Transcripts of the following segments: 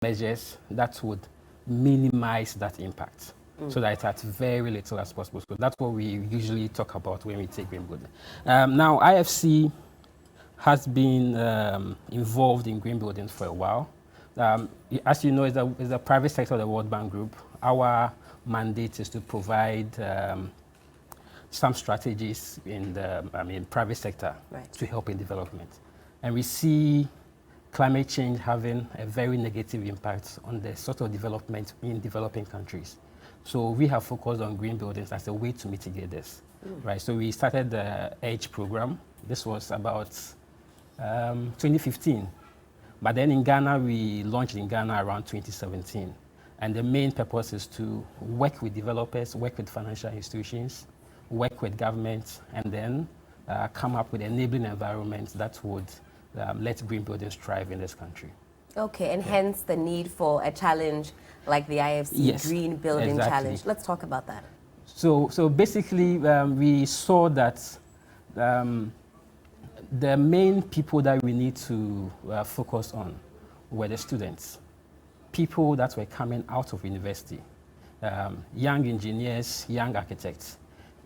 measures that would minimize that impact so that it's at very little as possible. So that's what we usually talk about when we take green building. Now, IFC has been involved in green building for a while. As you know, it's a private sector of the World Bank Group. Our mandate is to provide some strategies in the private sector to help in development. And we see climate change having a very negative impact on the sort of development in developing countries. So we have focused on green buildings as a way to mitigate this, right? So we started the EDGE program. This was about 2015. But then in Ghana, we launched in Ghana around 2017. And the main purpose is to work with developers, work with financial institutions, work with governments, and then come up with enabling environments that would let green buildings thrive in this country. Okay, and hence the need for a challenge like the IFC Green Building Challenge. Let's talk about that. So basically, we saw that the main people that we need to focus on were the students, people that were coming out of university, young engineers, young architects.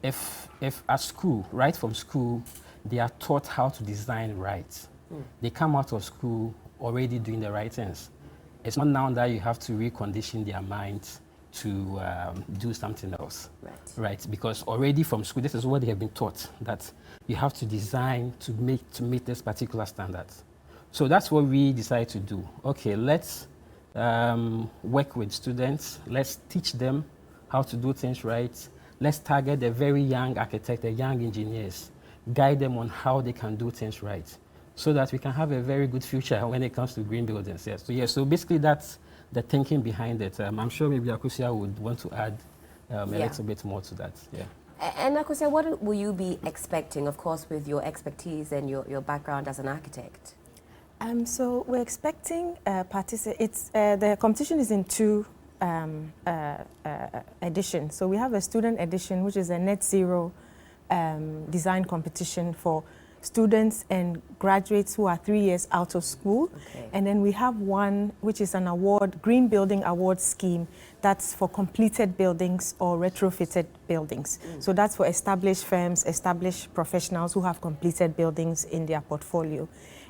If at school, right from school, they are taught how to design right, they come out of school already doing the right things. It's not now that you have to recondition their minds to do something else, right? Because already from school, this is what they have been taught, that you have to design to meet this particular standards. So that's what we decided to do. Okay, let's work with students. Let's teach them how to do things right. Let's target the very young architects, the young engineers, guide them on how they can do things right, so that we can have a very good future when it comes to green buildings. Yes. So basically that's the thinking behind it. I'm sure maybe Akosua would want to add a little bit more to that. Yeah. And Akosua, what will you be expecting, of course, with your expertise and your background as an architect? So we're expecting the competition is in two editions. So we have a student edition, which is a net zero design competition for students and graduates who are 3 years out of school. Okay. And then we have one which is an award, Green Building Award Scheme, that's for completed buildings or retrofitted buildings. So that's for established firms, established professionals who have completed buildings in their portfolio.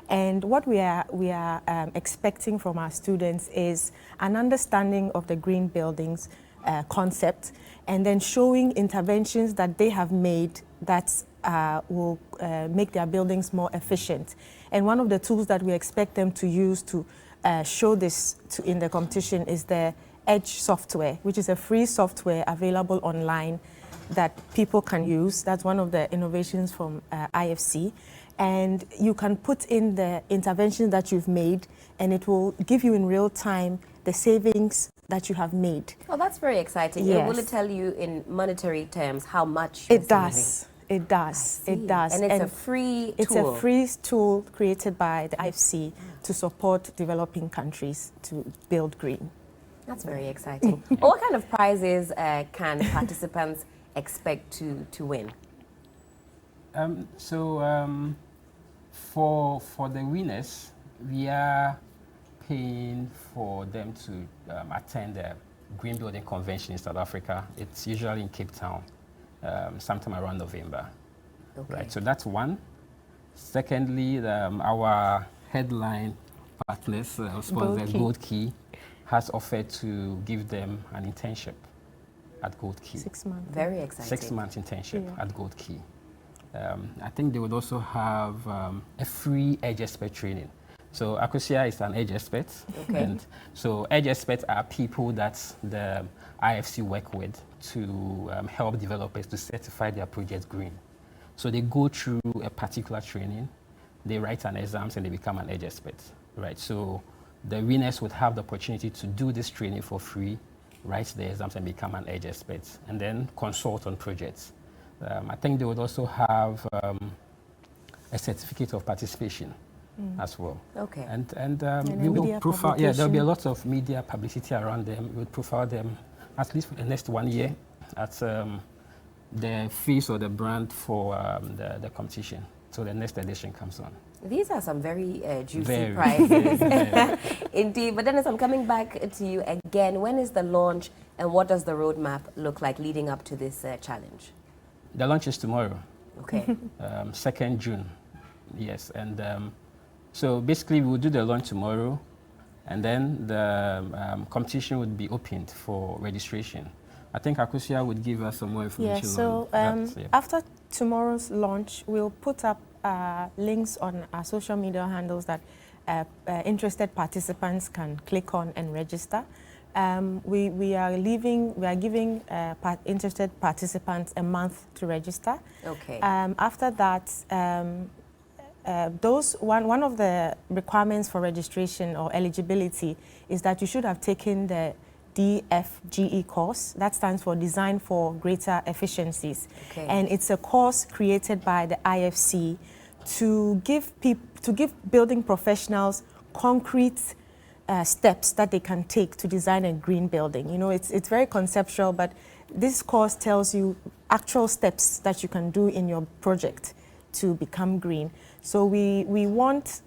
And what we are expecting from our students is an understanding of the green buildings concept, and then showing interventions that they have made that will make their buildings more efficient. And one of the tools that we expect them to use to show this in the competition is the EDGE software, which is a free software available online that people can use. That's one of the innovations from IFC. And you can put in the interventions that you've made, and it will give you in real time the savings that you have made. Oh, that's very exciting. Yes. Will it tell you in monetary terms how much? It does. It does. It does. And it's a free tool. It's a free tool created by the IFC to support developing countries to build green. That's very exciting. What kind of prizes can participants expect to win? For the winners, we are paying for them to attend the Green Building Convention in South Africa. It's usually in Cape Town, sometime around November. Okay. Right, so that's one. Secondly, our headline partners, sponsor Gold Key, has offered to give them an internship at Gold Key. 6 months. Very exciting. 6 months internship at Gold Key. I think they would also have a free EDGE expert training. So Akosua is an EDGE expert. Okay. And so EDGE experts are people that the IFC work with to help developers to certify their projects green. So they go through a particular training, they write an exams, and they become an EDGE expert, right? So the winners would have the opportunity to do this training for free, write the exams, and become an EDGE expert, and then consult on projects. I think they would also have a certificate of participation as well. Okay. And we will profile. Yeah, there'll be a lot of media publicity around them. We'll profile them at least for the next 1 year at the face or the brand for the competition. So the next edition comes on. These are some very juicy prizes. Indeed. But Dennis, I'm coming back to you again. When is the launch and what does the roadmap look like leading up to this challenge? The launch is tomorrow. Okay. 2nd June. Yes. And so basically we'll do the launch tomorrow and then the competition would be opened for registration. I think Akosua would give us some more information on that. Yeah. After tomorrow's launch, we'll put up links on our social media handles that interested participants can click on and register. We are giving interested participants a month to register. Okay. After that, one of the requirements for registration or eligibility is that you should have taken the DFGE course. That stands for Design for Greater Efficiencies. Okay. And it's a course created by the IFC to give building professionals concrete steps that they can take to design a green building. You know, it's very conceptual, but this course tells you actual steps that you can do in your project to become green. So we want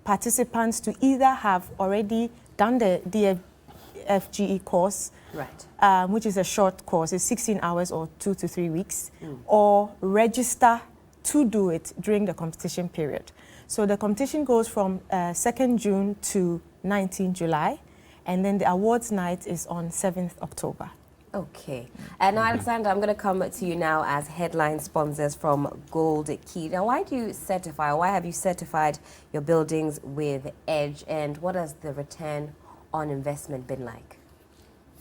participants to either have already done the DFGE course, right, which is a short course, it's 16 hours or 2 to 3 weeks, or register to do it during the competition period. So the competition goes from 2nd June to 19 July, and then the awards night is on 7th October. Okay. And now, Alexander, I'm going to come to you now as headline sponsors from Gold Key. Now, why have you certified your buildings with EDGE, and what has the return on investment been like?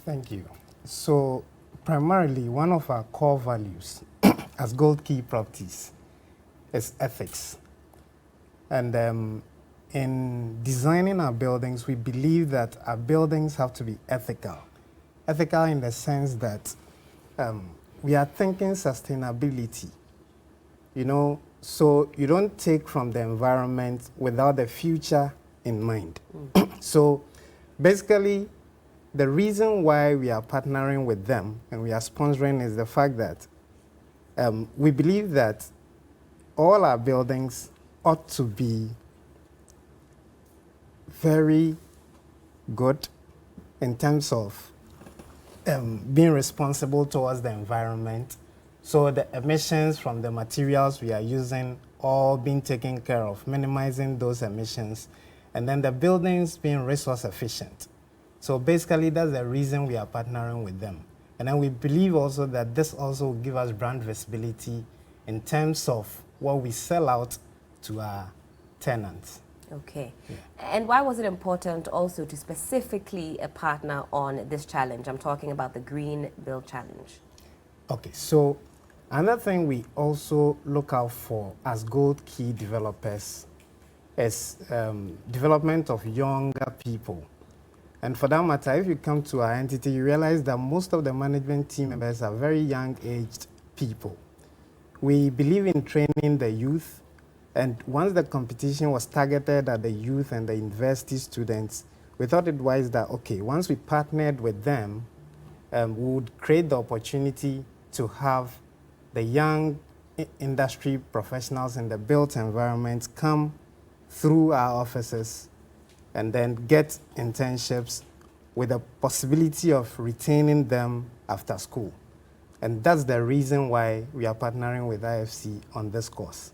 Thank you. So, primarily, one of our core values as Gold Key Properties is ethics. And in designing our buildings, we believe that our buildings have to be ethical. Ethical in the sense that we are thinking sustainability, you know, so you don't take from the environment without the future in mind. So basically, the reason why we are partnering with them and we are sponsoring is the fact that we believe that all our buildings ought to be very good in terms of being responsible towards the environment. So the emissions from the materials we are using all being taken care of, minimizing those emissions, and then the buildings being resource efficient. So basically that's the reason we are partnering with them. And then we believe also that this also will give us brand visibility in terms of what we sell out to our tenants. Okay. Yeah. And why was it important also to specifically partner on this challenge? I'm talking about the Green Build Challenge. Okay, so another thing we also look out for as Gold Key developers is development of younger people. And for that matter, if you come to our entity, you realize that most of the management team members are very young-aged people. We believe in training the youth. And once the competition was targeted at the youth and the university students, we thought it wise that, okay, once we partnered with them, we would create the opportunity to have the young industry professionals in the built environment come through our offices and then get internships with the possibility of retaining them after school. And that's the reason why we are partnering with IFC on this course.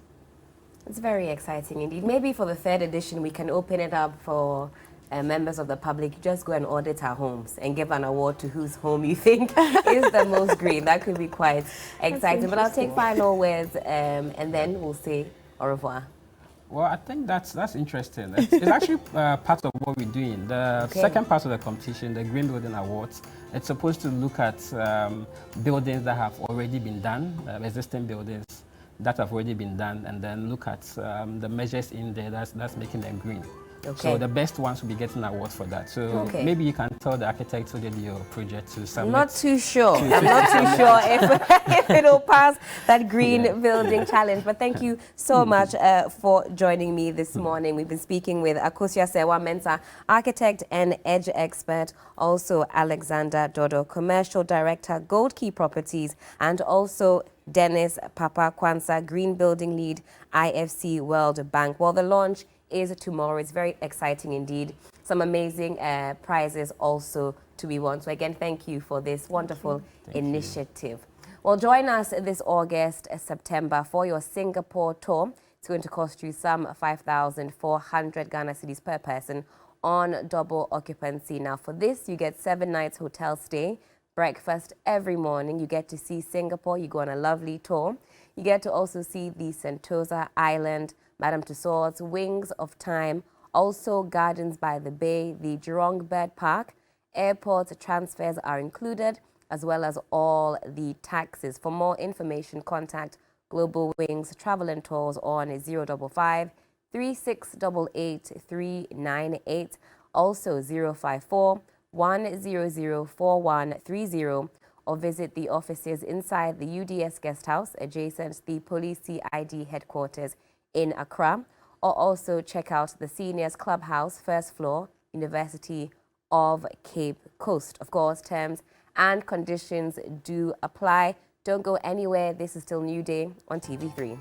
It's very exciting indeed. Maybe for the 3rd edition, we can open it up for members of the public. Just go and audit our homes and give an award to whose home you think is the most green. That could be quite exciting. But I'll take final words and then we'll say au revoir. Well, I think that's interesting. It's actually part of what we're doing. The second part of the competition, the Green Building Awards, it's supposed to look at buildings that have already been done, existing buildings that have already been done, and then look at the measures in there that's making them green. So the best ones will be getting awards for that. So maybe you can tell the architect who did your project to submit. I'm not too sure. I'm not too sure if it'll pass that green building challenge. But thank you so much for joining me this morning. We've been speaking with Akosua Serwah-Mensah, architect and edge expert, also Alexander Dodo, commercial director, Gold Key Properties, and also Dennis Papa Kwanzaa, green building lead, IFC World Bank. Well, the launch is tomorrow. It's very exciting indeed. Some amazing prizes also to be won. So again, thank you for this wonderful initiative. Well, join us this August, September for your Singapore tour. It's going to cost you some 5,400 Ghana cedis per person on double occupancy. Now for this, you get 7 nights hotel stay, breakfast every morning. You get to see Singapore. You go on a lovely tour. You get to also see the Sentosa Island, Madame Tussauds, Wings of Time, also Gardens by the Bay, the Jurong Bird Park. Airport transfers are included, as well as all the taxes. For more information, contact Global Wings Travel and Tours on 055 3688 398, also 054 100 4130, or visit the offices inside the UDS Guest House adjacent the Police CID headquarters in Accra, or also check out the Seniors Clubhouse, first floor, University of Cape Coast. Of course, terms and conditions do apply. Don't go anywhere. This is still New Day on TV3.